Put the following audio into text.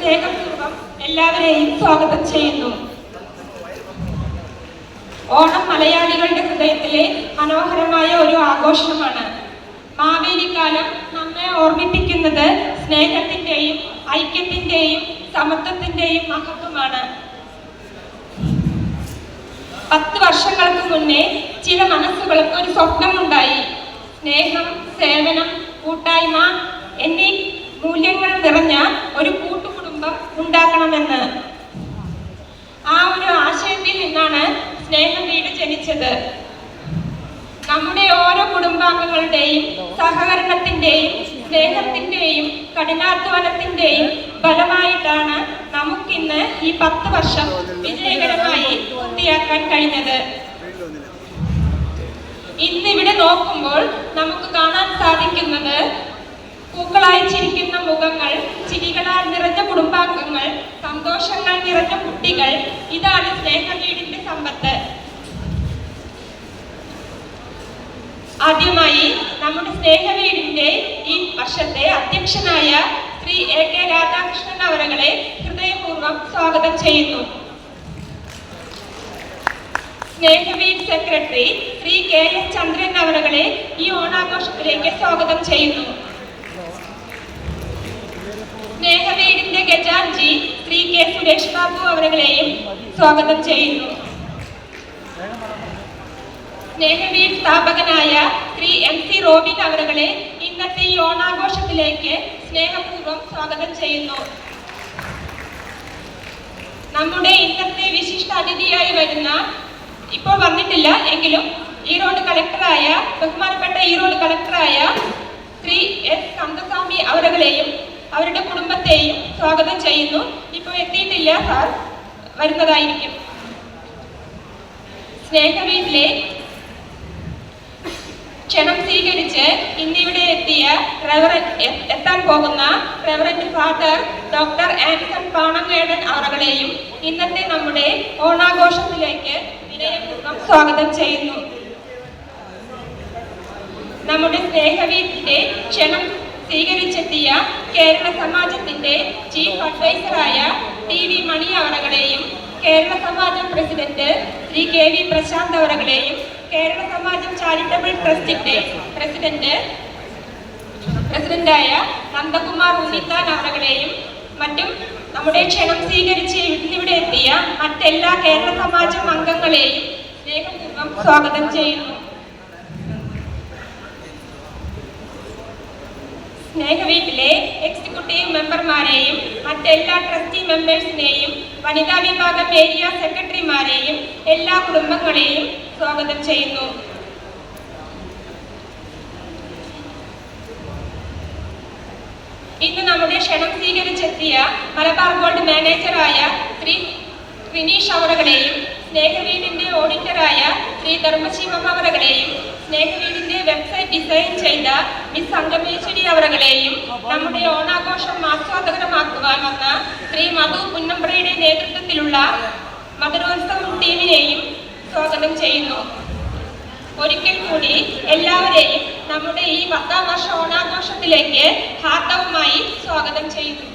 സ്നേഹപൂർവ്വം എല്ലാവരെയും സ്വാഗതം ചെയ്യുന്നു. ഓണം മലയാളികളുടെ ഹൃദയത്തിലെ മനോഹരമായ ഒരു ആഘോഷമാണ്. മാവേലിക്കാലം നമ്മെ ഓർമ്മിപ്പിക്കുന്നത് സ്നേഹത്തിന്റെയും ഐക്യത്തിന്റെയും സമത്വത്തിന്റെയും മഹത്വമാണ്. 10 വർഷങ്ങൾക്ക് മുന്നേ ചില മനസ്സുകൾക്ക് ഒരു സ്വപ്നമുണ്ടായി. സ്നേഹം, സേവനം, കൂട്ടായ്മ എന്നീ മൂല്യങ്ങൾ നിറഞ്ഞ ഒരു കൂട്ടുകുടുംബം ഉണ്ടാക്കണമെന്ന്. ആ ഒരു ആശയത്തിൽ നിന്നാണ് സ്നേഹവീട് ജനിച്ചത്. നമ്മുടെ ഓരോ കുടുംബാംഗങ്ങളുടെയും സഹകരണത്തിന്റെയും സ്നേഹത്തിന്റെയും കഠിനാധ്വാനത്തിന്റെയും ഫലമായിട്ടാണ് നമുക്കിന്ന് ഈ 10 വർഷം വിജയകരമായി പൂർത്തിയാക്കാൻ കഴിഞ്ഞത്. ഇന്നിവിടെ നോക്കുമ്പോൾ നമുക്ക് കാണാൻ സാധിക്കുന്നത് പൂക്കളായി ചിരിക്കുന്ന മുഖങ്ങൾ, ചിരികളാൽ നിറഞ്ഞ കുടുംബാംഗങ്ങൾ, സന്തോഷങ്ങൾ നിറഞ്ഞ കുട്ടികൾ. ഇതാണ് സ്നേഹവീടിന്റെ സമ്പത്ത്. ആദ്യമായി നമ്മുടെ സ്നേഹവീടിന്റെ ഈ വർഷത്തെ അധ്യക്ഷനായ ശ്രീ AK രാധാകൃഷ്ണൻ അവരെ ഹൃദയപൂർവ്വം സ്വാഗതം ചെയ്യുന്നു. സ്നേഹവീട് സെക്രട്ടറി ശ്രീ KS ചന്ദ്രൻ അവരെ ഈ ഓണാഘോഷത്തിലേക്ക് സ്വാഗതം ചെയ്യുന്നു. സ്നേഹവീടിന്റെ ഗജാൻജി ശ്രീ K സുരേഷ് ബാബു അവരെയും സ്വാഗതം ചെയ്യുന്നു. സ്നേഹവീട് സ്ഥാപകനായ ശ്രീ MC റോബിൻ അവരെ ഇന്നത്തെ ഈ ഓണാഘോഷത്തിലേക്ക് സ്നേഹപൂർവ്വം സ്വാഗതം ചെയ്യുന്നു. നമ്മുടെ ഇന്നത്തെ വിശിഷ്ട അതിഥിയായി വരുന്ന, ഇപ്പോൾ വന്നിട്ടില്ല എങ്കിലും ബഹുമാനപ്പെട്ട ഈറോഡ് കളക്ടറായ ശ്രീ S കന്ദസ്വാമി അവരെയും അവരുടെ കുടുംബത്തെയും സ്വാഗതം ചെയ്യുന്നു. ഇപ്പോൾ എത്തിയിട്ടില്ല, സാർ വരുന്നതായിരിക്കും. സ്നേഹവീട്ടിലെ ക്ഷണം സ്വീകരിച്ച് ഇന്നിവിടെ എത്താൻ പോകുന്ന റെവറൻഡ് ഫാദർ ഡോക്ടർ ആൻസൺ പാണങ്ങേടൻ അവരെയും ഇന്നത്തെ നമ്മുടെ ഓണാഘോഷത്തിലേക്ക് വിനയപൂർവ്വം സ്വാഗതം ചെയ്യുന്നു. നമ്മുടെ സ്നേഹവീട്ടിന്റെ ക്ഷണം സ്വീകരിച്ചെത്തിയ കേരള സമാജത്തിന്റെ ചീഫ് അഡ്വൈസറായ TV മണി അവരെയും കേരള സമാജം പ്രസിഡന്റ് ശ്രീ KV പ്രശാന്ത് അവരെയും കേരള സമാജം ചാരിറ്റബിൾ ട്രസ്റ്റിന്റെ പ്രസിഡന്റായ നന്ദകുമാർ ഉണ്ണിത്താൻ അവരെയും മറ്റും നമ്മുടെ ക്ഷണം സ്വീകരിച്ച് ഇന്നിവിടെ എത്തിയ മറ്റെല്ലാ കേരള സമാജം അംഗങ്ങളെയും സ്നേഹപൂർവ്വം സ്വാഗതം ചെയ്യുന്നു. സ്നേഹവീട്ടിലെ എക്സിക്യൂട്ടീവ് മെമ്പർമാരെയും മറ്റെല്ലാ ട്രസ്റ്റി മെമ്പേഴ്സിനെയും വനിതാ വിഭാഗം ഏരിയ സെക്രട്ടറിമാരെയും എല്ലാ കുടുംബങ്ങളെയും സ്വാഗതം ചെയ്യുന്നു. ഇന്ന് നമ്മുടെ ക്ഷണം സ്വീകരിച്ചെത്തിയ മലബാർ ഗോൾഡ് മാനേജറായ ശ്രീ റിനീഷ് അവരെയും സ്നേഹവീടിന്റെ ഓഡിറ്ററായ ശ്രീ ധർമ്മശിവം അവരെയും സ്നേഹവീടിന്റെ വെബ്സൈറ്റ് ഡിസൈൻ ചെയ്ത മിസ് സംഗമേശ്വരി അവരെയും നമ്മുടെ ഓണാഘോഷം ആസ്വാദകരമാക്കുവാൻ വന്ന ശ്രീ മധു പുന്നമ്പ്രയുടെ നേതൃത്വത്തിലുള്ള മധുരോത്സവം ടീമിനെയും സ്വാഗതം ചെയ്യുന്നു. ഒരിക്കൽ കൂടി എല്ലാവരെയും നമ്മുടെ ഈ 10ാം വർഷ ഓണാഘോഷത്തിലേക്ക് ഹാർദവമായി സ്വാഗതം ചെയ്യുന്നു.